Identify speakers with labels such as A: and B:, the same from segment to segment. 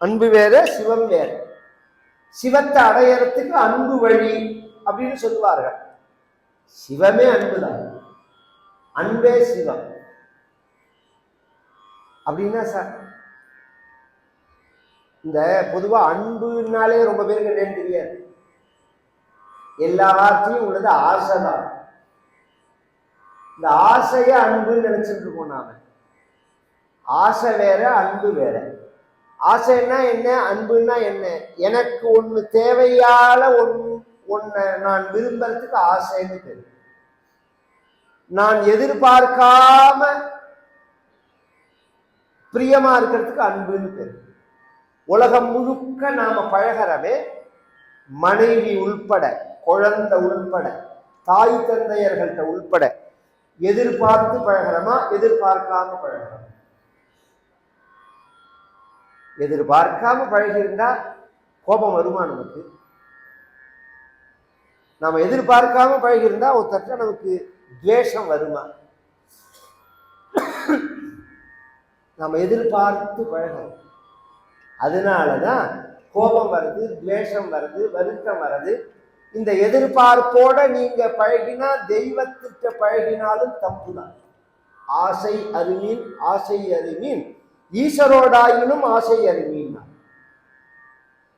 A: அன்பு வேற, சிவம் வேற. சிவத்தை அடையறதுக்கு அன்பு வழி அப்படின்னு சொல்லுவார்கள். சிவமே அன்புதான், அன்பே சிவம் அப்படின்னா சார். இந்த பொதுவா அன்புனாலே ரொம்ப பேருக்கு என்னன்னு தெரியாது. எல்லாத்தையும் உள்ளது ஆசைதான். இந்த ஆசைய அன்புன்னு நினைச்சிட்டு இருக்கோம் நாம. ஆசை வேற, அன்பு வேற. ஆசைன்னா என்ன, அன்புன்னா என்ன? எனக்கு ஒண்ணு தேவையால ஒன்ன நான் விரும்புறதுக்கு ஆசைன்னு தெரியும். நான் எதிர்பார்க்காம பிரியமா இருக்கிறதுக்கு அன்புன்னு தெரியும். உலகம் முழுக்க நாம பழகிறவே மனைவி உள்பட, குழந்தை உள்பட, தாய் தந்தையர்கள்ட்ட உள்பட எதிர்பார்த்து பழகிறோமா, எதிர்பார்க்காம பழகிறோம்? எதிர்பார்க்காம பழகிருந்தா கோபம் வருமா நமக்கு? நாம எதிர்பார்க்காம பழகிருந்தா ஒருத்தட்ட நமக்கு துவேஷம் வருமா? நாம எதிர்பார்த்து பழகிறோம். அதனாலதான் கோபம் வருது, துவேஷம் வருது, வருத்தம் வருது. இந்த எதிர்பார்ப்போட நீங்க பழகினா தெய்வத்திட்ட பழகினாலும் தப்புதான். ஆசை அறிமீன், ஆசை அறிமீன், ஈஸ்வரோடாயினும் ஆசை அறிமீன்.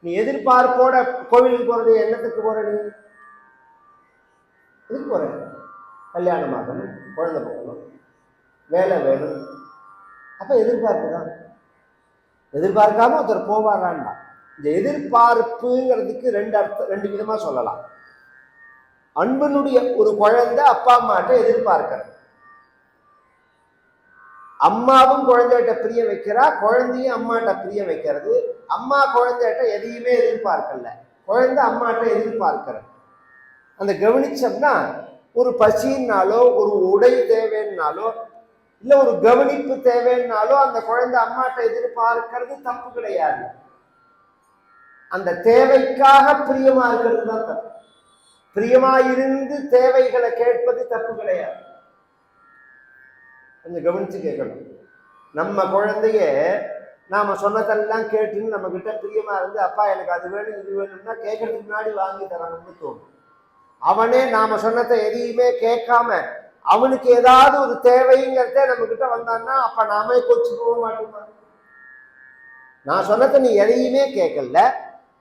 A: நீ எதிர்பார்ப்போட கோவிலுக்கு போறது என்னத்துக்கு போற? நீ எதுக்கு போற? கல்யாணம் ஆகணும், குழந்தை போகணும், வேலை வேணும். அப்ப எதிர்பார்ப்பு தான். எதிர்பார்க்காம ஒருத்தர் போவாரான்னா, இந்த எதிர்பார்ப்புங்கிறதுக்கு ரெண்டு விதமா சொல்லலாம். அன்பனுடைய ஒரு குழந்தை அப்பா அம்மாட்ட எதிர்பார்க்கிறது. அம்மாவும் குழந்தைகிட்ட பிரிய வைக்கிறா, குழந்தையும் அம்மாட்ட பிரிய வைக்கிறது. அம்மா குழந்தைகிட்ட எதையுமே எதிர்பார்க்கல, குழந்தை அம்மாட்ட எதிர்பார்க்கிறது. அந்த கவனிச்சோம்னா ஒரு பசின்னாலோ, ஒரு உடை தேவைன்னாலோ, இல்ல ஒரு கவனிப்பு தேவைன்னாலோ அந்த குழந்தை அம்மாட்ட எதிர்பார்க்கிறது தப்பு கிடையாது. அந்த தேவைக்காக பிரியமா இருக்கிறது தான் தப்பு. பிரியமா இருந்து தேவைகளை கேட்பது தப்பு கிடையாது. கொஞ்சம் கவனிச்சு கேட்கணும். நம்ம குழந்தைய நாம சொன்னதெல்லாம் கேட்டுன்னு நம்ம கிட்ட பிரியமா இருந்து, அப்பா எனக்கு அது வேணும் இது வேணும்னா கேட்கறதுக்கு முன்னாடி வாங்கி தரணும்னு தோணும். அவனே நாம சொன்னதை எதையுமே கேட்காம அவனுக்கு ஏதாவது ஒரு தேவைங்கிறத நம்ம கிட்ட வந்தான்னா அப்ப நாமே கோச்சு போக மாட்டோமா? நான் சொன்னதை நீ எதையுமே கேட்கல,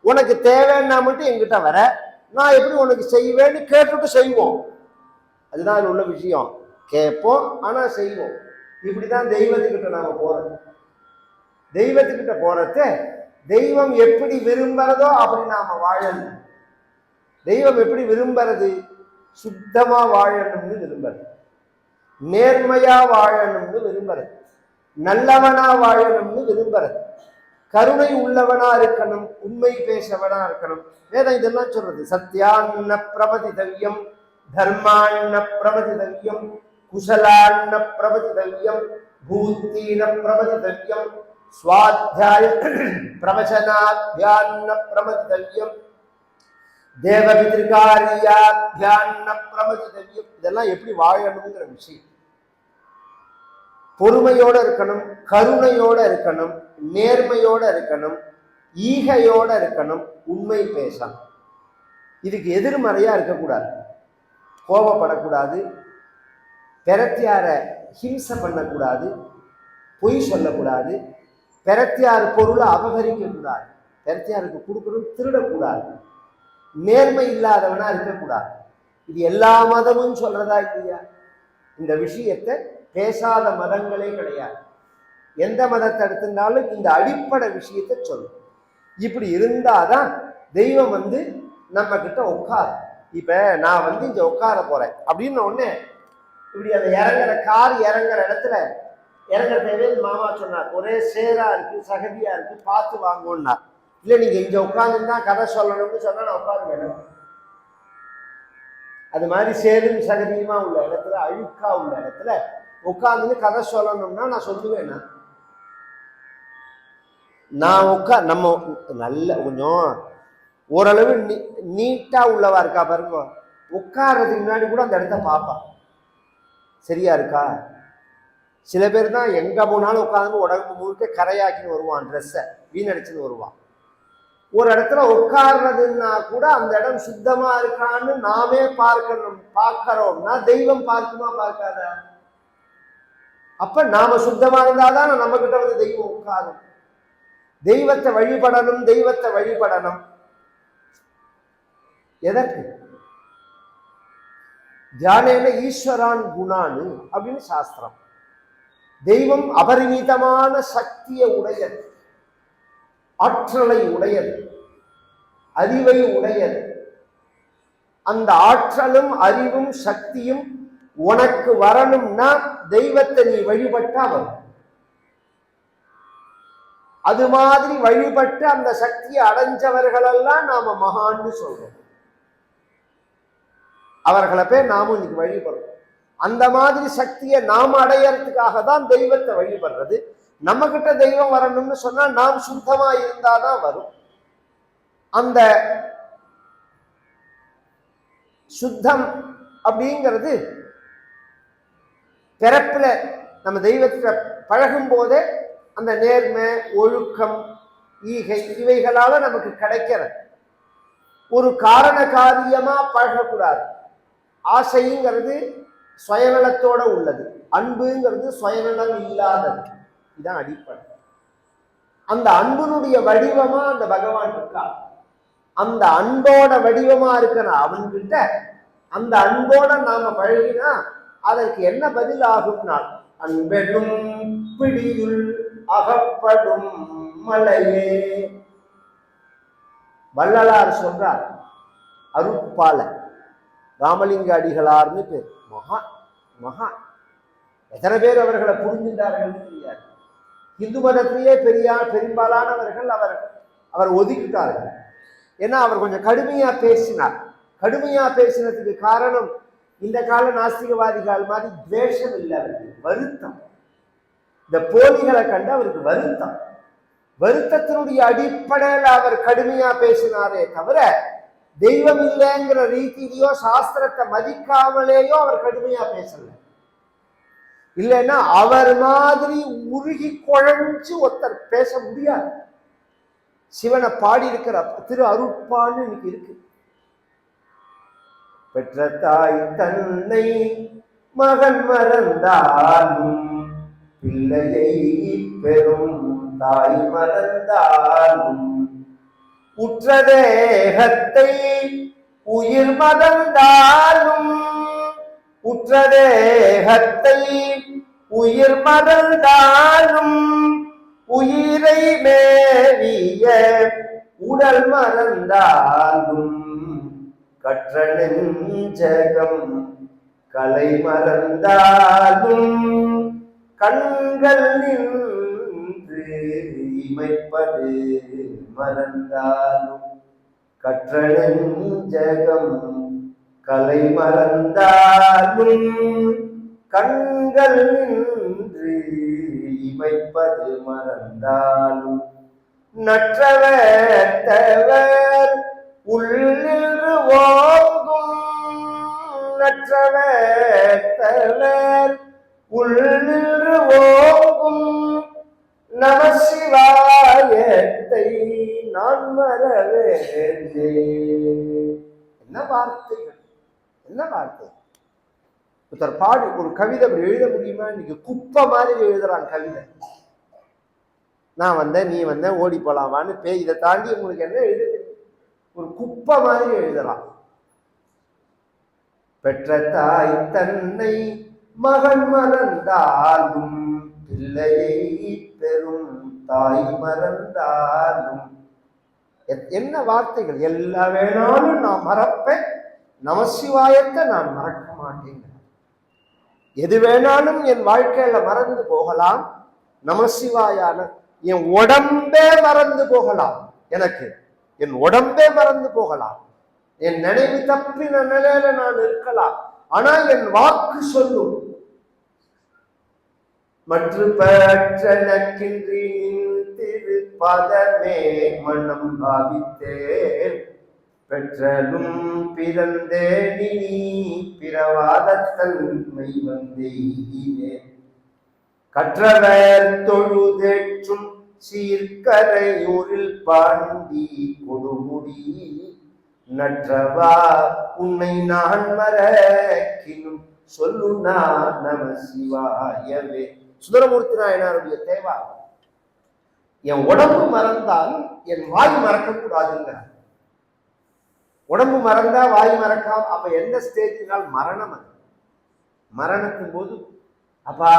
A: உனக்கு தேவைன்னா மட்டும் என்கிட்ட வர, நான் எப்படி உனக்கு செய்வேன்னு கேட்டுட்டு செய்வோம். அதுதான் உள்ள விஷயம். கேட்போம், ஆனா செய்வோம். இப்படிதான் தெய்வத்துக்கிட்ட நாம போறது. தெய்வத்துக்கிட்ட போறத தெய்வம் எப்படி விரும்புறதோ அப்படி நாம வாழணும். தெய்வம் எப்படி விரும்புறது? சுத்தமா வாழணும்னு விரும்புறது, நேர்மையா வாழணும்னு விரும்புறது, நல்லவனா வாழணும்னு விரும்புறது, கருணை உள்ளவனா இருக்கணும், உண்மை பேசவனா இருக்கணும். வேதம் இதெல்லாம் சொல்றது. சத்யான்ன பிரபதிதவ்யம், தர்மான்ன பிரபதிதவ்யம், குசலான்ன பிரபதிதவ்யம், பூத்தீன பிரபதிதவ்யம், ஸ்வாத்தியாய பிரவச்சனாத்யான்ன பிரபதிதவ்யம், தேவபிதிருக்காரியாத்யான்ன பிரபதிதவ்யம். இதெல்லாம் எப்படி வாழணுங்கிற விஷயம். பொறுமையோட இருக்கணும், கருணையோட இருக்கணும், நேர்மையோட இருக்கணும், ஈகையோட இருக்கணும், உண்மை பேசணும். இதுக்கு எதிர்மறையா இருக்கக்கூடாது. கோபப்படக்கூடாது, பெரத்தியார ஹிம்சை பண்ணக்கூடாது, பொய் சொல்லக்கூடாது, பெரத்தியார் பொருளை அபகரிக்க கூடாது, பெரத்தியாருக்கு கொடுக்கணும் திருடக்கூடாது, நேர்மை இல்லாதவனா இருக்கக்கூடாது. இது எல்லா மதமும் சொல்றதா இல்லையா? இந்த விஷயத்தை பேசாத மதங்களே கிடையாது. எந்த மதத்தை எடுத்திருந்தாலும் இந்த அடிப்படை விஷயத்தை சொல்லும். இப்படி இருந்தாதான் தெய்வம் நம்ம கிட்ட உட்காரு. இப்ப நான் இங்க உட்கார போறேன் அப்படின்னு உடனே இப்படி அந்த கார் இறங்குற இடத்துல இறங்குற தேவைன்னு மாமா சொன்னார். ஒரே சேரா இருக்கு, சகதியா இருக்கு, பார்த்து வாங்கன்னார். இல்ல நீங்க இங்க உட்காந்துருந்தா கதை சொல்லணும்னு சொன்னா நான் உட்கார வேணும். அது மாதிரி சேரும் சகதியுமா உள்ள இடத்துல, அழுக்கா உள்ள இடத்துல உட்காந்துன்னு கதை சொல்லணும்னா நான் சொல்லுவேன்னா, நான் நம்ம நல்ல கொஞ்சம் ஓரளவு நீட்டா உள்ளவா இருக்கா பாருங்க, உட்கார்றதுக்கு முன்னாடி கூட அந்த இடத்த பார்ப்பா, சரியா இருக்கா, சில பேர் தான் எங்க போனாலும் உட்காந்து உடம்பு முழுக்க கரையாக்கின்னு வருவான், ட்ரெஸ்ஸை வீணடிச்சுன்னு வருவான். ஒரு இடத்துல உட்கார்றதுன்னா கூட அந்த இடம் சுத்தமா இருக்கான்னு நாமே பார்க்கிறோம்னா தெய்வம் பார்க்குமா பார்க்காத? அப்ப நாம சுத்தமா இருந்தாதான் நம்ம கிட்ட வந்து தெய்வம் உட்காரும். தெய்வத்தை வழிபடணும், தெய்வத்தை வழிபடணும். எதற்கு? தியானேன ஈஸ்வரான் குணானு அப்படின்னு சாஸ்திரம். தெய்வம் அபரிமிதமான சக்தியை உடையது, ஆற்றலை உடையது, அறிவை உடையது. அந்த ஆற்றலும் அறிவும் சக்தியும் உனக்கு வரணும்னா தெய்வத்தை நீ வழிபட்டா வரும். அது மாதிரி வழிபட்டு அந்த சக்தியை அடைஞ்சவர்களெல்லாம் நாம மகான்னு சொல்றோம். அவர்களை பேர் நாமும் இன்னைக்கு வழிபடுறோம். அந்த மாதிரி சக்தியை நாம் அடையறதுக்காக தான் தெய்வத்தை வழிபடுறது. நம்ம கிட்ட தெய்வம் வரணும்னு சொன்னா நாம் சுத்தமா இருந்தாதான் வரும். அந்த சுத்தம் அப்படிங்கிறது பிறப்புல நம்ம தெய்வத்தை பழகும் போதே அந்த நேர்மை, ஒழுக்கம், ஈகை இவைகளால நமக்கு கிடைக்கிறது. ஒரு காரண காரியமா பழகக்கூடாது. ஆசைங்கிறது சுயநலத்தோட உள்ளது, அன்புங்கிறது சுயநலம் இல்லாதது. இதுதான் அடிப்படை. அந்த அன்புனுடைய வடிவமா அந்த பகவான் இருக்கா. அந்த அன்போட வடிவமா இருக்கிற அவன்கிட்ட அந்த அன்போட நாம பழகினா அதற்கு என்ன பதில் ஆகும்னா, அன்பெனும் பிடியுள் அகப்படும் மலையே. வள்ளலார் சொல்றார், அருட்பால ராமலிங்க அடிகளார்னு பேர். மகா மகா எத்தனை பேர் அவர்களை புரிஞ்சின்றார்கள் தெரியாது. இந்து மதத்திலேயே பெரும்பாலானவர்கள் அவர் ஒதுக்கிட்டார்கள். ஏன்னா அவர் கொஞ்சம் கடுமையா பேசினார். கடுமையா பேசினதுக்கு காரணம் இந்த கால நாஸ்திகவாதிகள் மாதிரி துவேஷம் இல்லை, அவருக்கு வருத்தம். இந்த போலிகளை கண்டு அவருக்கு வருத்தம். வருத்தத்தினுடைய அடிப்படையில் அவர் கடுமையா பேசினாரே தவிர தெய்வம் இல்லைங்கிற ரீதியிலையோ சாஸ்திரத்தை மதிக்காமலேயோ அவர் கடுமையா பேசல. இல்லைன்னா அவர் மாதிரி உருகி குழஞ்சு ஒருத்தர் பேச முடியாது. சிவனை பாடி இருக்கிற திரு அருட்பான்னு இன்னைக்கு இருக்கு. பெற்ற தாய் தன்னை மகன் மறந்தாலும் பிள்ளையை பெறும் தாய் மறந்தாலும் உற்ற தேகத்தை உயிர் மறந்தாலும் உற்ற தேகத்தை உயிர் மறந்தாலும் உயிரை மேவிய உடல் மறந்தாலும் கற்ற நெஞ்சகம் கலை மறந்தாலும் கண்கள் நின்று இமைப்பது மறந்தாலும் கற்ற நெஞ்சகம் கலை மறந்தாலும் கண்கள் நின்று இமைப்பது மறந்தாலும் நற்றவர் தவர் உள்ளின்று ஓங்கும் நற்றவர் தவர் உள்ளின்று ஓங்கும் நமசிவாயத்தை நான் மறவேண்டே. என்ன வார்த்தைகள், என்ன வார்த்தை! ஒருத்தர் பாடி ஒரு கவிதை எழுத முடியுமா? இன்னைக்கு குப்பை மாதிரி எழுதுறான் கவிதை. நான் வந்தேன், நீ வந்தேன், ஓடி போலாமான்னு இதை தாண்டி உங்களுக்கு என்ன எழுது? ஒரு குப்பை மாதிரி எழுதலாம். பெற்ற தாய் தன்னை மகன் மறந்தாலும் பிள்ளையை பெறும் தாய் மறந்தாலும். என்ன வார்த்தைகள்! எல்லா வேணாலும் நான் மறப்பேன், நமசிவாயத்தை நான் மறக்க மாட்டேன். எது வேணாலும் என் வாழ்க்கையில மறந்து போகலாம், நமசிவாயான என் உடம்பே மறந்து போகலாம், எனக்கு என் உடம்பே மறந்து போகலாம், என் நினைவு தப்பின நிலையில நான் இருக்கலாம். ஆனா என் வாக்கு சொல்லும் மற்ற பற்றனக்கின்றி திருப்பதமே மனம் பாவித்தேன் பெற்றலும் பிறந்தே நீ பிறவாத தன்மை வந்தே. கற்றவர் தொழுதேற்றும் சீர்கரையூரில் பாண்டி கொடுமுடி நற்றவா உன்னை நான் மறக்கினும் சொல்லுனா நம சிவாயவே. சுந்தரமூர்த்தி நாயனாருடைய தேவா, என் உடம்பு மறந்தாலும் என் வாய் மறக்க கூடாதுங்க. உடம்பு மறந்தா வாய் மறக்காம, அப்ப எந்த ஸ்டேஜினால் மரணம்? அது மரணத்தின் போது அப்பா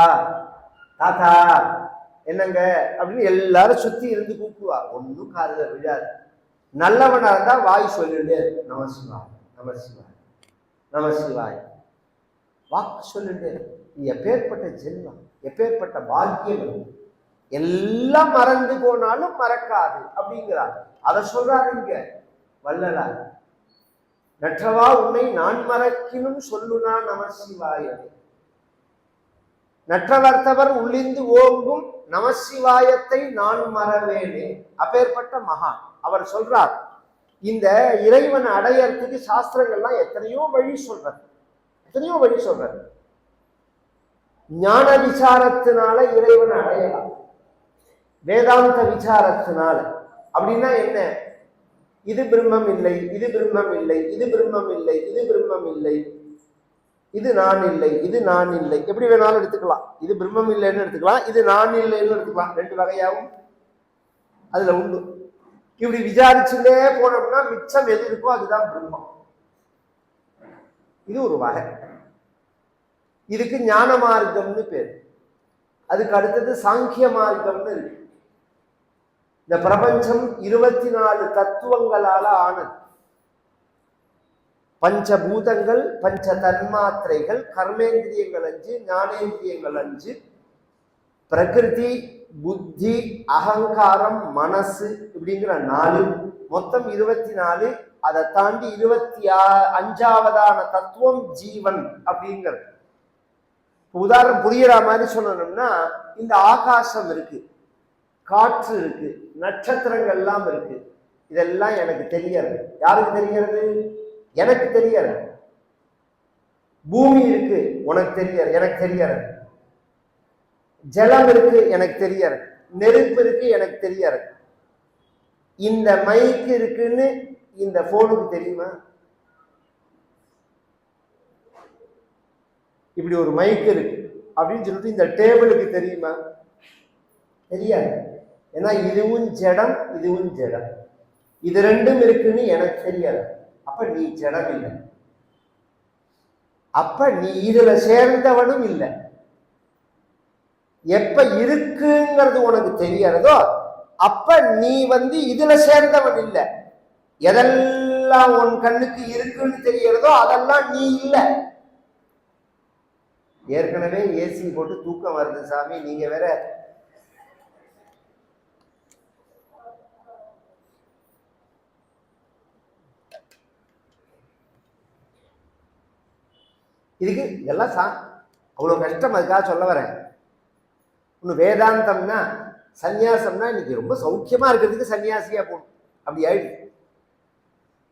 A: தாத்தா என்னங்க அப்படின்னு எல்லாரும் சுத்தி இருந்து கூப்பிடுவா, ஒன்றும் காதுல விழாது. நல்லவனா இருந்தா வாய் சொல்லிட்டே நம சிவாய் நம சிவாய் நம சிவாய், வாக்கு சொல்லிட்டே. எப்பேற்பட்ட ஜென்மம், எப்பேற்பட்ட பாக்கியம். எல்லாம் மறந்து போனாலும் மறக்காது அப்படிங்கிறார். அதை சொல்றாரு இங்க வள்ளலார். நற்றவா உன்னை நான் மறக்கினும் சொல்லுனா நம சிவாய. நற்றவர்த்தவர் உள்ளிந்து ஓங்கும் நமசிவாயத்தை நான் மறவேனே. அப்பேற்பட்ட மகான் அவர் சொல்றார். இந்த இறைவனை அடையறதுக்கு சாஸ்திரங்கள்லாம் எத்தனையோ வழி சொல்றார், எத்தனையோ வழி சொல்றார். ஞான விசாரத்தினால இறைவனை அடையலாம், வேதாந்த விசாரத்தினால. அப்படின்னா என்ன? இது பிரம்மம் இல்லை, இது பிரம்மம் இல்லை, இது பிரம்மம் இல்லை, இது பிரம்மம் இல்லை, இது நான் இல்லை, இது நான் இல்லை, எப்படி வேணாலும் எடுத்துக்கலாம். இது பிரம்மம் இல்லைன்னு எடுத்துக்கலாம், இது நான் இல்லைன்னு எடுத்துக்கலாம். ரெண்டு வகையாகவும் அதுல உண்டு. இப்படி விசாரிச்சுட்டே போனோம்னா மிச்சம் எது இருக்கோ அதுதான் பிரம்மம். இது ஒரு வகை. இதுக்கு ஞான மார்க்கம்னு பேர். அதுக்கு அடுத்தது சாங்கிய மார்க்கம்னு இருக்கு. இந்த பிரபஞ்சம் 24 தத்துவங்களால ஆனது. பஞ்சபூதங்கள், பஞ்ச தன்மாத்திரைகள், கர்மேந்திரியங்கள் 5, ஞானேந்திரியங்கள் 5, பிரகிருதி, புத்தி, அகங்காரம், மனசு இப்படிங்கிற 4, மொத்தம் 24. அதை தாண்டி 25ஆவதான தத்துவம் ஜீவன் அப்படிங்கிறது. உதாரணம் புரியுற மாதிரி சொல்லணும்னா, இந்த ஆகாசம் இருக்கு, காற்று இருக்கு, நட்சத்திரங்கள் எல்லாம் இருக்கு. இதெல்லாம் எனக்கு தெரியாது. யாருக்கு தெரிகிறது? எனக்கு தெரியாது. பூமி இருக்கு, உனக்கு தெரியாது, எனக்கு தெரியாது. ஜலம் இருக்கு, எனக்கு தெரியாது. நெருப்பு இருக்கு, எனக்கு தெரியாது. இந்த மைக்கு இருக்குன்னு இந்த போனுக்கு தெரியுமா? இப்படி ஒரு மைக் இருக்கு அப்படின்னு சொல்லிட்டு இந்த டேபிளுக்கு தெரியுமா? தெரியாது. ஏன்னா இதுவும் ஜடம், இதுவும் ஜடம். இது ரெண்டும் இருக்குன்னு எனக்கு தெரியாது. அப்ப நீ ஜடம் இல்லை, அப்ப நீ இதுல சேர்ந்தவனும் இல்லை. எப்ப இருக்குங்கிறது உனக்கு தெரியறதோ அப்ப நீ இதுல சேர்ந்தவன் இல்லை. எதெல்லாம் உன் கண்ணுக்கு இருக்குன்னு தெரியறதோ அதெல்லாம் நீ இல்லை. ஏற்கனவே ஏசி போட்டு தூக்கம் வருது சாமி, நீங்க வேற இதுக்கு இதெல்லாம் அவ்வளவு கஷ்டம். அதுக்காக சொல்ல வரேன். இன்னும் வேதாந்தம்னா சன்னியாசம்னா இன்னைக்கு ரொம்ப சௌக்கியமா இருக்கிறதுக்கு சன்னியாசியா போகணும். அப்படி ஆயிடுது.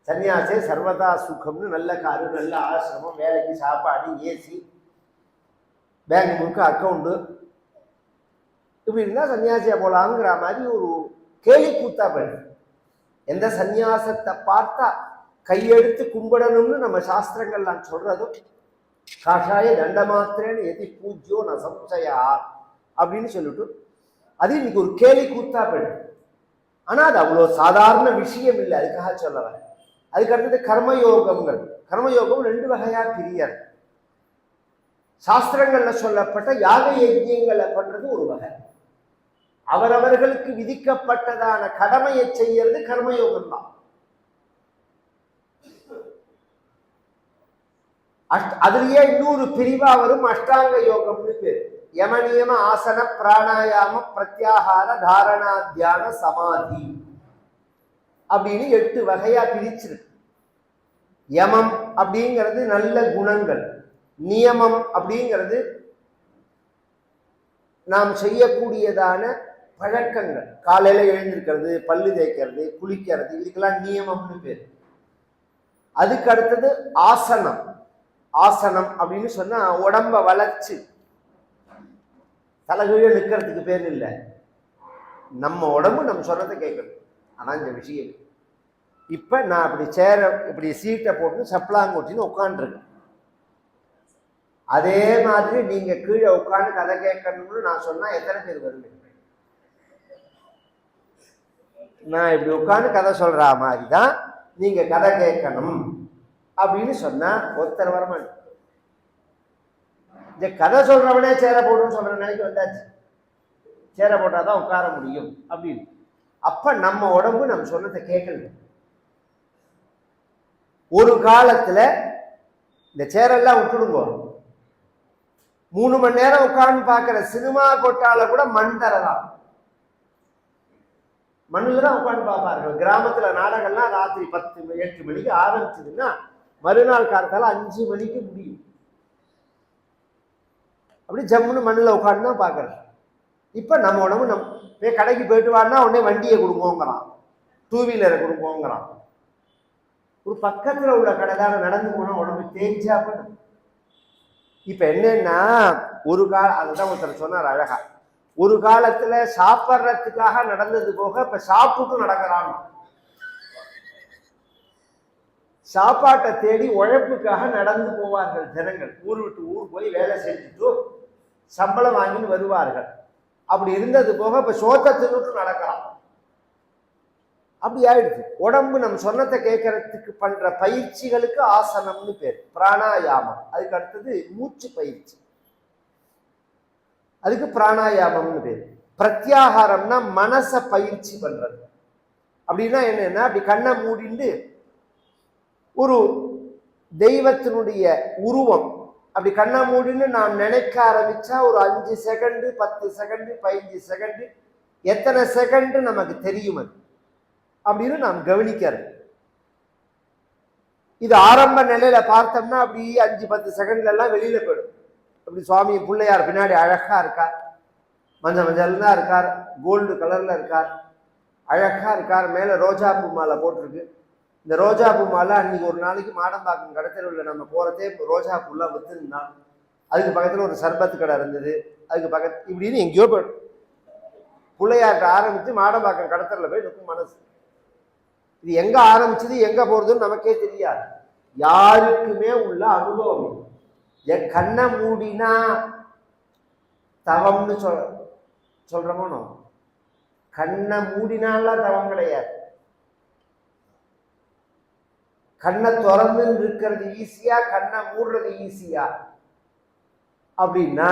A: சன்னியாசே சர்வதா சுகம்னு நல்ல காரு, நல்ல ஆசிரமம், வேலைக்கு சாப்பாடு, ஏசி, பேங்க் முழுக்க அக்கௌண்ட்டு, இப்படி இருந்தா சன்னியாசியா போலாங்கிற மாதிரி ஒரு கேலி கூத்தா போயிடுது. எந்த சன்னியாசத்தை பார்த்தா கையெடுத்து கும்பிடணும்னு நம்ம சாஸ்திரங்கள்லாம் சொல்றதும் காஷாய தண்டமாத்திரேன்னு எதி பூஜ்யோ ந சம்சயா அப்படின்னு சொல்லிட்டு அது இன்னைக்கு ஒரு கேலி கூத்தா போயிடுது. ஆனா அது அவ்வளோ சாதாரண விஷயம் இல்லை. அதுக்காக சொல்ல வரேன். அதுக்கு அடுத்தது கர்மயோகங்கள். கர்மயோகம் 2 வகையா பிரியாது. சாஸ்திரங்கள்ல சொல்லப்பட்ட யாக யஜ்யங்களை பண்றது ஒரு வகை. அவரவர்களுக்கு விதிக்கப்பட்டதான கடமையை செய்யறது கர்மயோகம் தான். அதுலயே இன்னொரு பிரிவா வரும் அஷ்டாங்க யோகம்னு பேர். யம நியம ஆசன பிராணாயாம பிரத்யாகார தாரணா தியான சமாதி அப்படின்னு 8 வகையா பிரிச்சிருக்கு. யமம் அப்படிங்கிறது நல்ல குணங்கள், நியமம் அப்படிங்கிறது நாம் செய்யக்கூடியதான பழக்கங்கள். காலையில எழுந்திருக்கிறது, பல்லு தேய்க்கிறது, குளிக்கிறது, இதுக்கெல்லாம் நியமம்னு பேர். அதுக்கு அடுத்தது ஆசனம். ஆசனம் அப்படின்னு சொன்னா உடம்ப வளைச்சு தலைகீழ நிற்கிறதுக்கு பேர் இல்லை. நம்ம உடம்பு நம்ம சொன்னதை கேட்கணும். ஆனால் இந்த விஷயம் இப்போ நான் அப்படி சேரை இப்படி சீட்டை போட்டு சப்பலாங்கொட்டின்னு உட்காந்துருக்கேன். அதே மாதிரி நீங்க கீழே உட்காந்து கதை கேட்கணும்னு நான் சொன்னா எத்தனை பேர் வருவீங்க? நான் இப்படி உட்காந்து கதை சொல்ற மாதிரி தான் நீங்க கதை கேட்கணும் அப்படின்னு சொன்னா ஒருத்தர் வரமாட்டேன். இந்த கதை சொல்றவனே சேரை போடணும்னு சொல்ற நிலைக்கு வந்தாச்சு. சேரை போட்டாதான் உட்கார முடியும் அப்படின்னு. அப்ப நம்ம உடம்பு நம்ம சொன்னதை கேட்கணும். ஒரு காலத்துல இந்த சேரெல்லாம் விட்டுடுங்க, 3 மணி நேரம் உட்கார்ந்து பார்க்கிற சினிமா கொட்டால கூட மண் தரலாம், மண்ணுல தான் உட்காந்து பார்ப்பார்கள். கிராமத்துல நாடகம்லாம் ராத்திரி 10-8 மணிக்கு ஆரம்பிச்சதுன்னா மறுநாள் காலத்தால 5 மணிக்கு முடியும். அப்படி ஜம்முன்னு மண்ணில் உட்காந்து தான் பார்க்கறது. இப்ப நம்ம உடம்பு நம்ம கடைக்கு போயிட்டு வான்னா உடனே வண்டியை கொடுங்கோங்கிறான், 2 வீலரை கொடுங்கோங்கிறான். ஒரு பக்கத்துல உள்ள கடை தானே நடந்து போனா உடம்பு தேஞ்சா பண்ணும். இப்ப என்னன்னா ஒரு அதுதான் ஒருத்தர் சொன்னார் அழகா, ஒரு காலத்துல சாப்பிட்றதுக்காக நடந்தது போக இப்ப சாப்பிட்டு நடக்கிறான். சாப்பாட்டை தேடி உழைப்புக்காக நடந்து போவார்கள் ஜனங்கள். ஊர் விட்டு ஊர் போய் வேலை செஞ்சுட்டு சம்பளம் வாங்கின்னு வருவார்கள். அப்படி இருந்தது போக இப்ப சோத்தை தின்னுட்டு நடக்கிறான். அப்படி ஆயிடுச்சு. உடம்பு நம்ம சொன்னதை கேட்கறதுக்கு பண்ற பயிற்சிகளுக்கு ஆசனம்னு பேர், பிராணாயாமம். அதுக்கு அடுத்தது மூச்சு பயிற்சி, அதுக்கு பிராணாயாமம்னு பேர். பிரத்யாகாரம்னா மனசை பயிற்சி பண்றது. அப்படின்னா என்னன்னா அப்படி கண்ணை மூடிண்டு ஒரு தெய்வத்தினுடைய உருவம் அப்படி கண்ணை மூடின்னு நாம் நினைக்க ஆரம்பிச்சா ஒரு 5 செகண்டு 10 செகண்டு 15 செகண்டு எத்தனை செகண்டு நமக்கு தெரியும் அது அப்படின்னு நாம் கவனிக்கிறது. இது ஆரம்ப நிலையில பார்த்தோம்னா அப்படி 5-10 செகண்ட்ல எல்லாம் வெளியில போயிடும். அப்படி சுவாமி பிள்ளையார் பின்னாடி அழகா இருக்கார், மஞ்சள் மஞ்சள்னா இருக்கார், கோல்டு கலர்ல இருக்கார், அழகா இருக்கார். மேல ரோஜா பூ மாலை போட்டிருக்கு. இந்த ரோஜா பூ மாலை அன்னைக்கு ஒரு நாளைக்கு மாடம்பாக்கம் கடத்தெருவில் நம்ம போறதே ரோஜா பூலாம் வித்துருந்தான். அதுக்கு பக்கத்துல ஒரு சர்பத்து கடை இருந்தது, அதுக்கு பக்கத்து இப்படின்னு எங்கேயோ போயிடும். பிள்ளையார்ட்ட ஆரம்பிச்சு மாடம்பாக்கம் கடத்தெருவில் போய் நிற்கும் மனசு. இது எங்க ஆரம்பிச்சது எங்க போறதுன்னு நமக்கே தெரியாது, யாருக்குமே உள்ள அனுபவம். என் கண்ணை மூடினா தவம்னு சொல்றோமோ, கண்ணை மூடினாலாம் தவம் கிடையாது. கண்ணை திறந்து இருக்கிறது ஈஸியா, கண்ணை மூடுறது ஈஸியா அப்படின்னா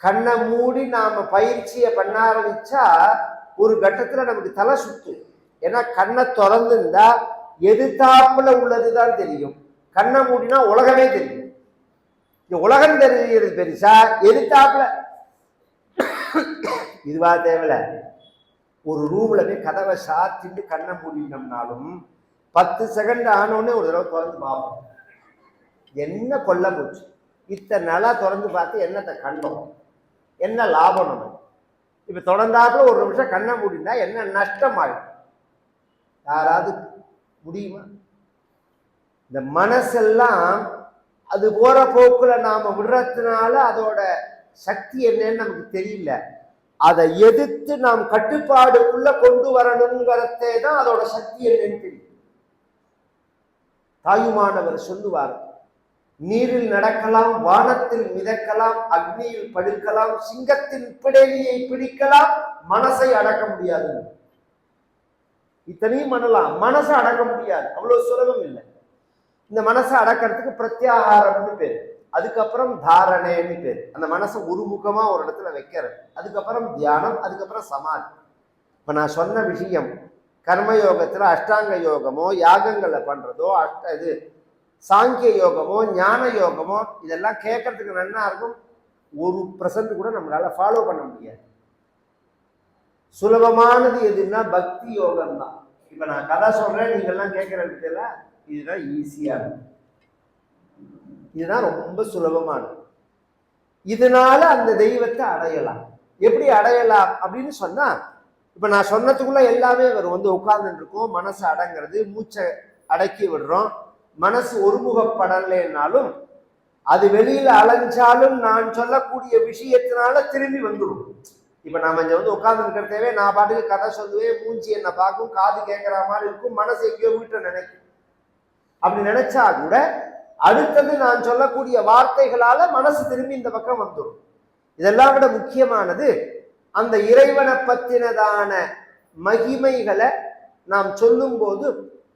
A: கண்ணை மூடி நாம பயிற்சியை பண்ண ஆரம்பிச்சா ஒரு கட்டத்துல நமக்கு தலை சுத்து. ஏன்னா கண்ணை திறந்துருந்தா எதிர்த்தாப்புல உள்ளதுதான் தெரியும், கண்ணை மூடினா உலகமே தெரியும். இந்த உலகம் தெரிகிறது பெருசா, எதிர்த்தாப்புல இதுவா தேவையில்ல. ஒரு ரூம்ல போய் கதவை சாத்திட்டு கண்ணை மூடினோம்னாலும் 10 செகண்ட் ஆனோடனே ஒரு தடவை திறந்து பார்ப்போம், என்ன கொல்ல போச்சு, இத்தனை நாளா திறந்து பார்த்து என்னத்தை கண்டோம், என்ன லாபம் நம்ம. இப்ப தொடர்ந்தாப்புல ஒரு நிமிஷம் கண்ணை மூடினா என்ன நஷ்டம் ஆகும், யாராவது முடியுமா? இந்த மனசெல்லாம் அது போற போக்குல நாம விடுறதுனால அதோட சக்தி என்னன்னு நமக்கு தெரியல. அதை எதிர்த்து நாம் கட்டுப்பாடுக்குள்ள கொண்டு வரணுங்கிறதே தான் அதோட சக்தி என்னன்னு தெரியும். தாயுமானவர் சொல்லுவார், நீரில் நடக்கலாம், வானத்தில் மிதக்கலாம், அக்னியில் படுக்கலாம், சிங்கத்தின் பிடலியை பிடிக்கலாம், மனசை அடக்க முடியாது. இத்தனையும் பண்ணலாம், மனசை அடக்க முடியாது, அவ்வளவு சுலபம் இல்லை. இந்த மனசை அடக்கிறதுக்கு பிரத்யாகாரம்னு பேர், அதுக்கப்புறம் தாரணேன்னு பேர். அந்த மனசை ஒருமுகமா ஒரு இடத்துல வைக்கிறது, அதுக்கப்புறம் தியானம், அதுக்கப்புறம் சமாதி. இப்ப நான் சொன்ன விஷயம் கர்மயோகத்துல அஷ்டாங்க யோகமோ யாகங்களை பண்றதோ இது சாங்கிய யோகமோ ஞான யோகமோ இதெல்லாம் கேட்கறதுக்கு நல்லா இருக்கும். 1% கூட நம்மளால ஃபாலோ பண்ண முடியாது. சுலபமானது எதுன்னா பக்தி யோகம் தான். இப்ப நான் கதை சொல்றேன், நீங்க எல்லாம் கேட்கறதுக்கு இதுதான் ஈஸியா இருக்கும், இதுதான் ரொம்ப சுலபமானது. இதனால அந்த தெய்வத்தை அடையலாம். எப்படி அடையலாம் அப்படின்னு சொன்னா, இப்ப நான் சொன்னதுக்குள்ள எல்லாமே வரும். வந்து உட்கார்ந்துட்டு இருக்கோம், மனசு அடங்கிறது, மூச்சை அடக்கி விடுறோம். மனசு ஒருமுகப்படலைன்னாலும் அது வெளியில அலைஞ்சாலும் நான் சொல்லக்கூடிய விஷயத்தினால திரும்பி வந்துடும். இப்ப நாம இங்க வந்து உட்கார்ந்து இருக்கிறதவே நான் பாட்டுக்கு கதை சொல்லுவேன், மூஞ்சி என்ன பார்க்கும், காது கேட்கிற மாதிரி இருக்கும், மனசு எங்கேயோ வீட்டை நினைக்கும். அப்படி நினைச்சா கூட அடுத்தது நான் சொல்லக்கூடிய வார்த்தைகளால மனசு திரும்பி இந்த பக்கம் வந்துடும். இதெல்லாம் விட முக்கியமானது அந்த இறைவனை பத்தினதான மகிமைகளை நாம் சொல்லும் போது,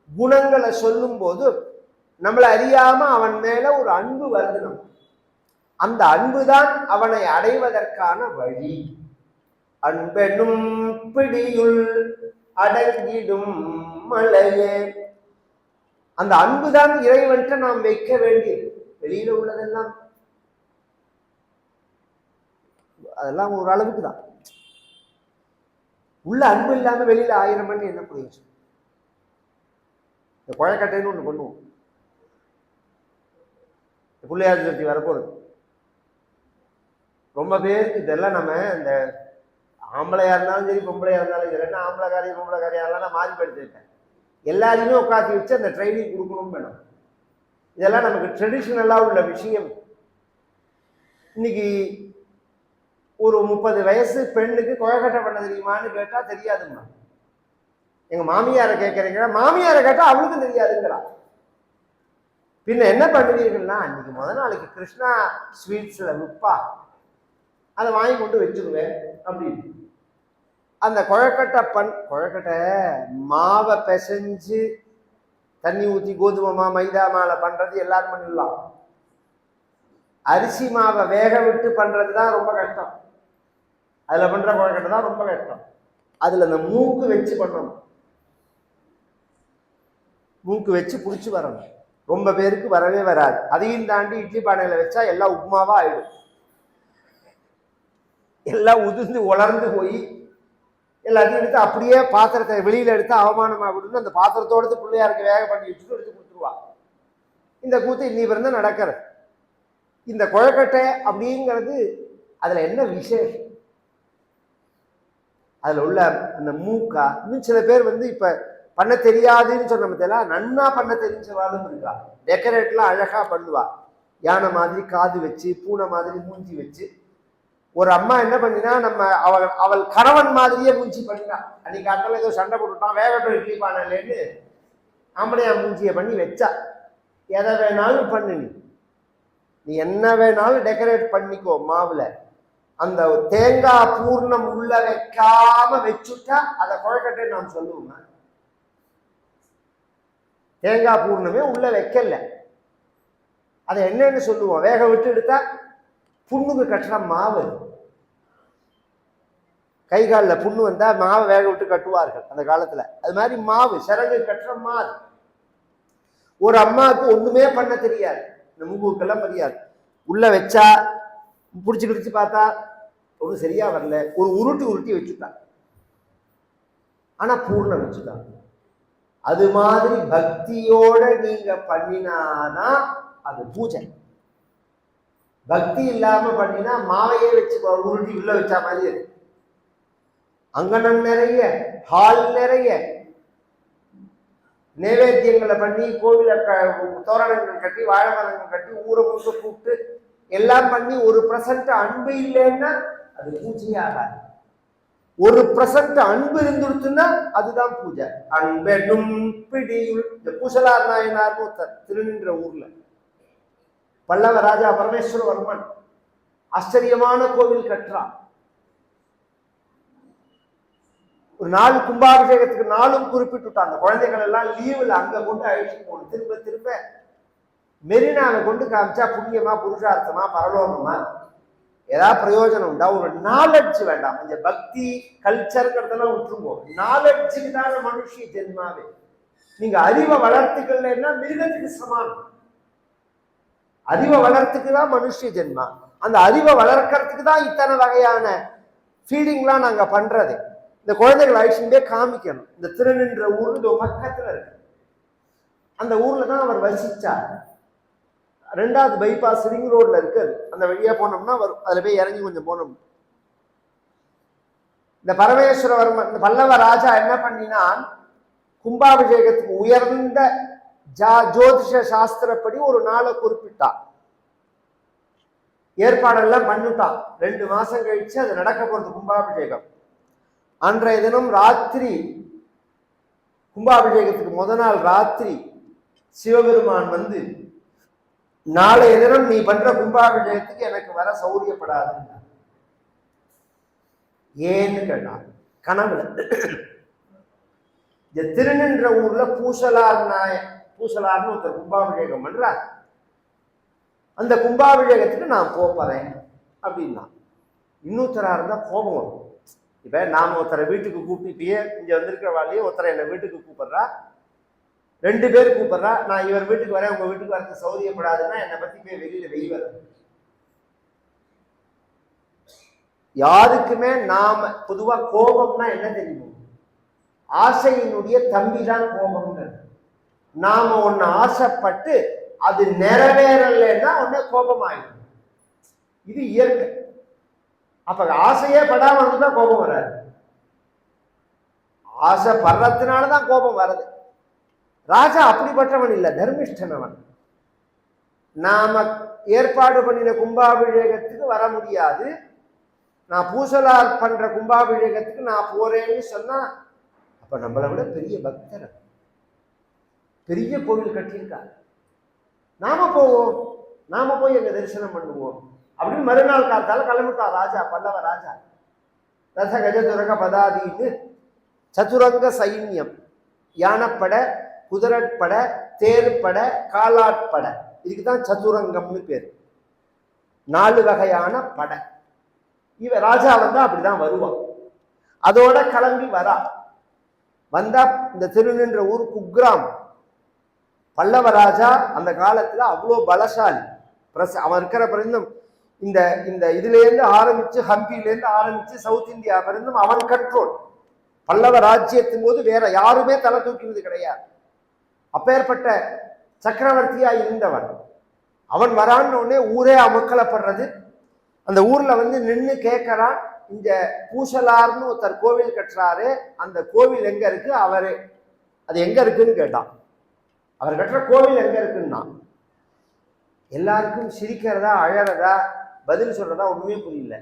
A: குணங்களை சொல்லும் போது நம்மளை அறியாம அவன் மேல ஒரு அன்பு வருது. நம்ம அந்த அன்புதான் அவனை அடைவதற்கான வழி. அன்பெனும் பிடியுள் அடங்கிடும் மலையே. அந்த அன்புதான் இறைவன்கிட்ட நாம் வைக்க வேண்டியது. வெளியில உள்ளதெல்லாம் அதெல்லாம் ஒரு அளவுக்கு தான். உள்ள அன்பு இல்லாம வெளியில 1000 மணி என்ன புரியும்? இந்த குழக்கட்டைன்னு ஒண்ணு பண்ணுவோம். பிள்ளையார் சதுர்த்தி வரப்போகுது. ரொம்ப பேருக்கு இதெல்லாம் நம்ம இந்த ஆம்பளையா இருந்தாலும் சரி பொம்பளையா இருந்தாலும் சரி, என்ன ஆம்பளைக்காரி பொம்பளைக்காரியாலாம் நான் மாறிப்படுத்திட்டேன். எல்லாரையுமே உட்காந்து வச்சு அந்த ட்ரைனிங் கொடுக்கணும் வேணும். இதெல்லாம் நமக்கு ட்ரெடிஷ்னலா உள்ள விஷயம். இன்னைக்கு ஒரு 30 வயசு பெண்ணுக்கு குழக்கட்டை பண்ண தெரியுமான்னு கேட்டா தெரியாதுங்களா. எங்க மாமியாரை கேட்கறீங்களா, மாமியாரை கேட்டா அவளுக்கும் தெரியாதுங்களா. பின்ன என்ன பண்ணுவீர்கள்னா, அன்னைக்கு முதல் நாளைக்கு கிருஷ்ணா ஸ்வீட்ஸ்ல விற்பா, அதை வாங்கி கொண்டு வச்சுருவேன் அப்படின்னு. அந்த குழக்கட்டை மாவை பிசைஞ்சு தண்ணி ஊற்றி கோதுமை மைதா மாலை பண்றது எல்லாரும் பண்ணிடலாம். அரிசி மாவை வேக விட்டு பண்றது தான் ரொம்ப கஷ்டம். அதுல பண்ற குழக்கட்டை தான் ரொம்ப கஷ்டம். அதுல அந்த மூக்கு வச்சு பண்ணணும். மூக்கு வச்சு புடிச்சு வரணும். ரொம்ப பேருக்கு வரவே வராது. அதையும் தாண்டி இட்லி பானையில வச்சா எல்லாம் உப்புமாவா ஆயிடும். எல்லாம் உதிர்ந்து உலர்ந்து போய் எல்லாத்தையும் எடுத்து அப்படியே பாத்திரத்தை வெளியில எடுத்து அவமானமா விடுன்னு அந்த பாத்திரத்தோடு பிள்ளையாருக்கு வேக பண்ணி வச்சுட்டு எடுத்து கொடுத்துருவா. இந்த கூத்து இன்னி பிறந்த நடக்கிறது. இந்த குழக்கட்டை அப்படிங்கிறது அதுல என்ன விசேஷம்? அதுல உள்ள அந்த மூக்கா. இன்னும் சில பேர் வந்து இப்ப பண்ண தெரியாதுன்னு சொன்ன மத்தியெல்லாம் நன்னா பண்ண தெரிஞ்சவாளும் இருக்கா. டெக்கரேட்லாம் அழகா பண்ணுவா. யானை மாதிரி காது வச்சு, பூனை மாதிரி மூஞ்சி வச்சு. ஒரு அம்மா என்ன பண்ணினா, நம்ம அவள் கணவன் மாதிரியே மூஞ்சி பண்ணினா. அன்னைக்கு அண்ணல ஏதோ சண்டை போட்டுட்டான், வேகட்டும் இட்லி பானையிலேன்னு ஆம்பளையா மூஞ்சியை பண்ணி வச்சா. எதை வேணாலும் பண்ணு, நீ என்ன வேணாலும் டெக்கரேட் பண்ணிக்கோ மாவுல. அந்த தேங்காய் பூர்ணம் உள்ள வைக்காம வச்சுட்டா அதை குழக்கட்டை நாம் சொல்லுவோம். தேங்காய் பூர்ணமே உள்ள வைக்கல, அதை என்னன்னு சொல்லுவோம்? வேக விட்டு எடுத்தா புண்ணுக்கு கட்டுற மாவு. கை காலில் புண்ணு வந்தா மாவை வேக விட்டு கட்டுவார்கள் அந்த காலத்துல. அது மாதிரி மாவு சிறகு கட்டுற மாவு. ஒரு அம்மாவுக்கு ஒண்ணுமே பண்ண தெரியாது, இந்த மூக்குக்கெல்லாம் தெரியாது. உள்ள வச்சா பிடிச்சி கிடிச்சு பார்த்தா ஒன்றும் சரியா வரல, ஒரு உருட்டி வச்சுட்டாங்க. ஆனா பூர்ணம் வச்சுட்டாங்க. அது மாதிரி பக்தியோட நீங்க பண்ணினாதான் அது பூஜை. பக்தி இல்லாம பண்ணினா மாவையே வச்சு உருட்டி உள்ள வச்சா மாதிரி இருக்கு. அங்கனம் நிறைய, ஹால் நிறைய நைவேத்தியங்களை பண்ணி, கோவில தோரணங்கள் கட்டி, வாழை மரங்கள் கட்டி, ஊரை முழுக்க கூப்பிட்டு எல்லாம் பண்ணி 1% அன்பு இல்லைன்னா அது பூஜையாகாது. 1% அன்பு இருந்துருச்சுன்னா அதுதான் பூஜை. அன்பெனும் பிடியுள். இந்த பூசலார் நாயனார்னு ஒருத்தர் திருநின்ற ஊர்ல, பல்லவ ராஜா பரமேஸ்வரவர்மன் ஆச்சரியமான கோவில் கட்டுறான். ஒரு நாள் கும்பாபிஷேகத்துக்கு நாளும் குறிப்பிட்டுட்டாங்க. குழந்தைகள் எல்லாம் லீவுல அங்க கொண்டு அழைச்சிட்டு போகணும். திரும்ப திரும்ப மெரினாவை கொண்டு காமிச்சா புண்ணியமா, புருஷார்த்தமா, பரலோகமா, ஏதாவது பிரயோஜனம் உண்டா? ஒரு நாலெட்ஜ் வேண்டாம். கொஞ்சம் பக்தி கல்ச்சருங்கிறதெல்லாம் விட்டுருவோம். நாலெட்ஜுக்கு தான மனுஷ ஜென்மாவே. நீங்க அறிவை வளர்த்துக்கலன்னா மிருகத்துக்கு சமானம். அறிவை வளர்த்துக்கு தான் மனுஷ ஜென்மா. அந்த அறிவை வளர்க்கறதுக்கு தான் இத்தனை வகையான ஃபீடிங்லாம் நாங்க பண்றது. இந்த குழந்தைகள் அழிச்சுட்டே காமிக்கணும். இந்த திருநின்ற ஊர் இந்த பக்கத்துல இருக்கு. அந்த ஊர்ல தான் அவர் வசிச்சார். 2வது பைபாஸ் ரிங் ரோட்ல இருக்கு. அந்த வழியா போனோம்னா வரும். அதுல போய் இறங்கி கொஞ்சம் போனோம். இந்த பரமேஸ்வரவர்மன், இந்த பல்லவ ராஜா என்ன பண்ணினான், கும்பாபிஷேகத்துக்கு உயர்ந்த ஜோதிஷ சாஸ்திரப்படி ஒரு நாளை குறிப்பிட்டான். ஏற்பாடெல்லாம் பண்ணிட்டான். 2 மாசம் கழிச்சு அது நடக்க போறது கும்பாபிஷேகம். அன்றைய தினம் ராத்திரி, கும்பாபிஷேகத்துக்கு முத நாள் ராத்திரி சிவபெருமான் வந்து, நாளைய தினம் நீ பண்ற கும்பாபிஷேகத்துக்கு எனக்கு வர சௌரியப்படாது. ஏன்னு கேட்டான் கனவுல. இந்த திருநின்ற ஊர்ல பூசலார்னு ஒருத்தர் கும்பாபிஷேகம் பண்றார். அந்த கும்பாபிஷேகத்துக்கு நான் போறேன் அப்படின்னா. இன்னொருத்தரா இருந்தா கோபம் வரும். இப்ப நாம ஒருத்தரை வீட்டுக்கு கூப்பிட்டுட்டே, இங்க வந்திருக்கிற வாழையே ஒருத்தரை என்னை வீட்டுக்கு கூப்பிடுறா, 2 பேர் கூப்பிடுறா, நான் இவர் வீட்டுக்கு வரேன், உங்க வீட்டுக்கு வரது சௌரியப்படாதுன்னா என்னை பத்தி போய் வெளியில வெய்வர். யாருக்குமே நாம பொதுவா கோபம்னா என்ன தெரியும்? ஆசையினுடைய தம்பி தான் கோபம்ங்கிறது. நாம ஒன்னு ஆசைப்பட்டு அது நிறைவேறலைன்னா உடனே கோபம் ஆயிடும். இது இயற்கை. அப்ப ஆசையே படாம இருந்துட்டா கோபம் வராது. ஆசைப்படுறதுனாலதான் கோபம் வருது. ராஜா அப்படிப்பட்டவன் இல்லை, தர்மிஷ்டன் அவன். நாம ஏற்பாடு பண்ணின கும்பாபிஷேகத்துக்கு வர முடியாது, நான் பூசலார் பண்ற கும்பாபிஷேகத்துக்கு நான் போறேன்னு சொன்னா, அப்ப நம்மளை விட பெரிய பக்தர், பெரிய கோவில் கட்டியிருக்கார், நாம போவோம், நாம போய் எங்க தரிசனம் பண்ணுவோம் அப்படின்னு மறுநாள் காத்தால கிளம்பிட்டார் ராஜா, பல்லவ ராஜா. ரத கஜதுரக பதாதீன்னு சதுரங்க சைன்யம், யானைப்பட, குதிரப்பட, தேர்ப்பட, காலாட்பட, இதுக்குதான் சதுரங்கம்னு பேர். 4 வகையான படை. இவ ராஜா வந்தா அப்படிதான் வருவான். அதோட கிளம்பி வரா. வந்தா இந்த திருநின்ற ஊர் குக்ராம். பல்லவ ராஜா அந்த காலத்துல அவ்வளோ பலசாலி. அவன் இருக்கிற பிறந்தும் இந்த இந்த இதுல இருந்து ஆரம்பிச்சு, ஹம்பியிலேருந்து ஆரம்பிச்சு சவுத் இந்தியா பிறந்தும் அவன் கண்ட்ரோல். பல்லவ ராஜ்யத்தின் போது வேற யாருமே தலை தூக்கினது கிடையாது. அப்பேற்பட்ட சக்கரவர்த்தியா இருந்தவன். அவன் வரான்னு உடனே ஊரே அமக்கலப்படுறது. அந்த ஊர்ல வந்து நின்று கேட்கறான், இந்த பூசலார்னு ஒருத்தர் கோவில் கட்டுறாரு, அந்த கோவில் எங்க இருக்கு, அவரு அது எங்க இருக்குன்னு கேட்டான். அவர் கட்டுற கோவில் எங்க இருக்குன்னா, எல்லாருக்கும் சிரிக்கிறதா அழறதா பதில் சொல்றதா ஒண்ணுமே புரியல.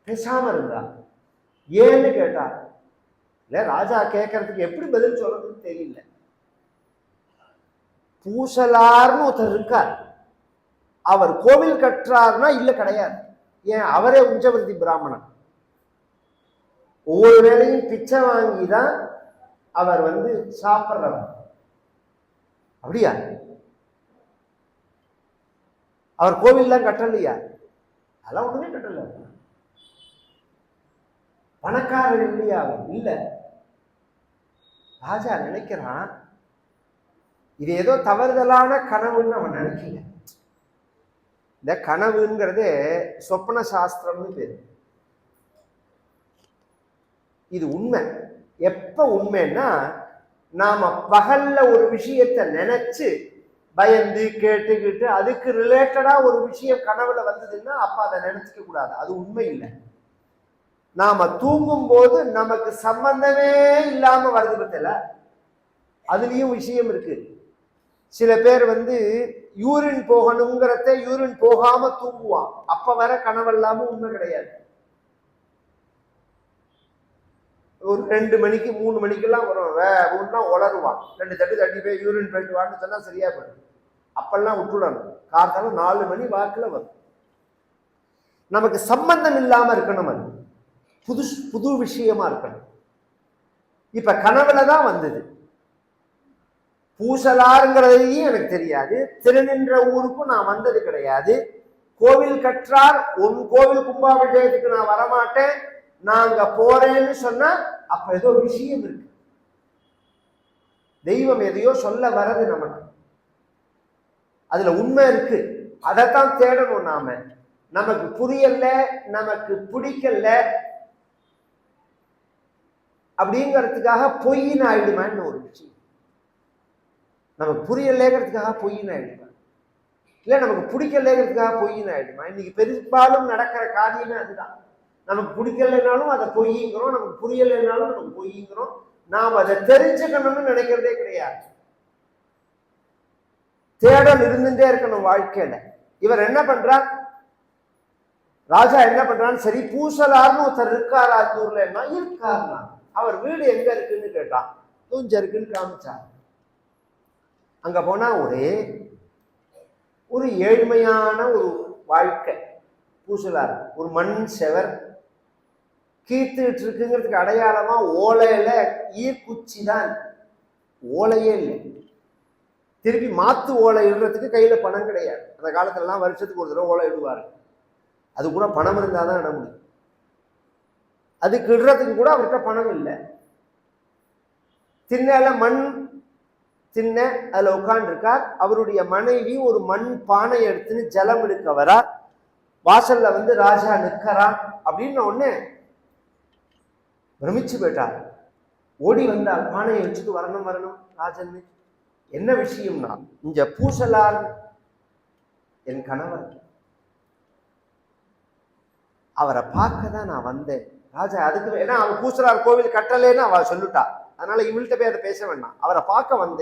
A: பேசாம இருந்தா. ஏன்னு கேட்டா, இல்ல ராஜா கேட்கறதுக்கு எப்படி பதில் சொல்றதுன்னு தெரியல. பூசலார்னு ஒருத்தர் இருக்கார், அவர் கோவில் கட்டுறாருன்னா இல்ல கிடையாது. ஏன், அவரே உஞ்சவர்த்தி பிராமணன். ஒவ்வொரு வேளையும் பிச்சை வாங்கிதான் அவர் வந்து சாப்பிட்றவர். அப்படியா? அவர் கோவில்லாம் கட்டலையா? அதெல்லாம் ஒண்ணுமே கட்டல. பணக்காரர் இல்லையா அவர்? இல்ல. ராஜா நினைக்கிறான் இது ஏதோ தவறுதலான கனவுன்னு அவன் நினைக்கல. இந்த கனவுங்கிறது சொப்பன சாஸ்திரம்னு பேரு. இது உண்மை. எப்ப உண்மைன்னா, நாம பகல்ல ஒரு விஷயத்தை நினைச்சு பயந்து கேட்டுக்கிட்டு அதுக்கு ரிலேட்டடா ஒரு விஷயம் கனவுல வந்ததுன்னா அப்ப அதை நினைச்சுக்க கூடாது, அது உண்மை இல்லை. நாம தூங்கும் போது நமக்கு சம்பந்தமே இல்லாம வருது பத்தில, அதுலயும் விஷயம் இருக்கு. சில பேர் வந்து யூரின் போகணுங்கிறத யூரின் போகாம தூங்குவான், அப்ப வர கனவெல்லாம உண்மை கிடையாது. ஒரு 2 மணிக்கு 3 மணிக்கெல்லாம் வரும், ஒன்னா உளருவான், 2 தட்டு தட்டி போய் யூரின் போயிட்டு வான்னு சொன்னா சரியா போயிடும். அப்பெல்லாம் விட்டுடணும். காத்தாலும் 4 மணி வாக்குல வரும். நமக்கு சம்பந்தம் இல்லாம இருக்கணும், அது புது விஷயமா இருக்கணும். இப்ப கனவுல தான் வந்தது. பூசலாருங்கிறதையும் எனக்கு தெரியாது, திருநின்ற ஊருக்கும் நான் வந்தது கிடையாது. கோவில் கற்றார், உன் கோவில் கும்பாபிஷேகத்துக்கு நான் வரமாட்டேன், நாங்க போறேன்னு சொன்னா அப்ப ஏதோ விஷயம் இருக்கு. தெய்வம் எதையோ சொல்ல வர்றது நமக்கு, அதுல உண்மை இருக்கு. அதைத்தான் தேடணும் நாம. நமக்கு புரியல, நமக்கு பிடிக்கல அப்படிங்கிறதுக்காக பொய்ன்னு ஆயிடுமான்னு ஒரு விஷயம். நமக்கு புரியலைங்கிறதுக்காக பொய்ன்னு ஆயிடுமா, இல்ல நமக்கு பிடிக்கலைங்கிறதுக்காக பொய்ன்னு ஆயிடுமா? இன்னைக்கு பெரும்பாலும் நடக்கிற காரியமே அதுதான். நமக்கு பிடிக்கலைனாலும் அதை பொய்யுங்கிறோம், நமக்கு புரியலைனாலும் நமக்கு பொய்யுங்கிறோம். நாம் அதை தெரிஞ்சுக்கணும்னு நினைக்கிறதே கிடையாது. தேடல் இருந்துட்டே இருக்கணும் வாழ்க்கையில. இவர் என்ன பண்றார், ராஜா என்ன பண்றான்னு, சரி பூசலார்னு ஒருத்தர் இருக்காரா அந்த ஊர்ல, என்ன இருக்காருனா, அவர் வீடு எங்க இருக்குன்னு கேட்டான். தூஞ்ச இருக்குன்னு காமிச்சார். அங்க போனா ஒரு ஏழ்மையான ஒரு வாழ்க்கை. பூசலார் ஒரு மண் செவர் கீத்துட்டு இருக்குங்கிறதுக்கு அடையாளமா ஓலையில ஈர்க்குச்சி தான், ஓலையே இல்லை. திருப்பி மாத்து ஓலை இடுறதுக்கு கையில பணம் கிடையாது. அந்த காலத்துல எல்லாம் வருஷத்துக்கு ஒரு தடவை ஓலை இடுவாரு. அது கூட பணம் இருந்தாதான் இட முடியும். அதுக்கு இடுறதுக்கு கூட அவர்கிட்ட பணம் இல்லை. திண்ணல மண் திண்ண அதுல உட்கார்ந்து இருக்கார். அவருடைய மனைவி ஒரு மண் பானை எடுத்துன்னு ஜலம் எடுக்க வரா. வாசல்ல வந்து ராஜா நிற்கிறான். அப்படின்னு உடனே பிரமிச்சு போயிட்டார். ஓடி வந்தார், பானையை வச்சுட்டு வரணும் ராஜன். என்ன விஷயம்னா, இங்க பூசலார் என் கணவர், அவரை பார்க்க தான் நான் வந்தேன். ராஜா அதுக்கு ஏன்னா அவன் பூசலார் கோவில் கட்டலேன்னு அவ சொல்லிட்டா. அதனால இவள்கிட்ட போய் அதை பேச வேண்டாம். அவரை பார்க்க வந்தேன்.